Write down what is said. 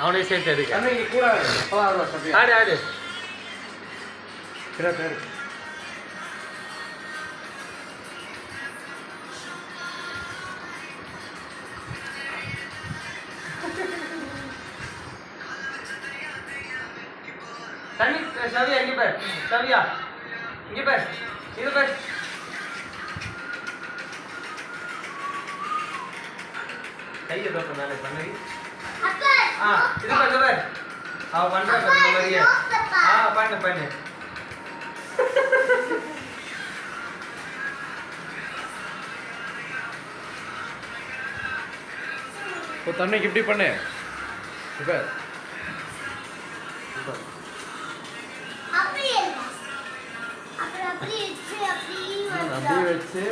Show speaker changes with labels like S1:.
S1: அவனே சேர்த்து எடுக்க
S2: அன்னைக்கு கூட
S1: ஆடு ஆடு
S2: பேரு
S1: தண்ணி சவியா இங்க பாரு சவியா இங்க பாரு இது பாரு கையை தோட்ட நாளை பண்ணி இது பண்ணு பாரு அவ பண்ற மாதிரியே பண்ணு பண்ணு
S2: இப்போ தண்ணிக்கு இப்படி பண்ணு இப்போ அப்படியே வச்சு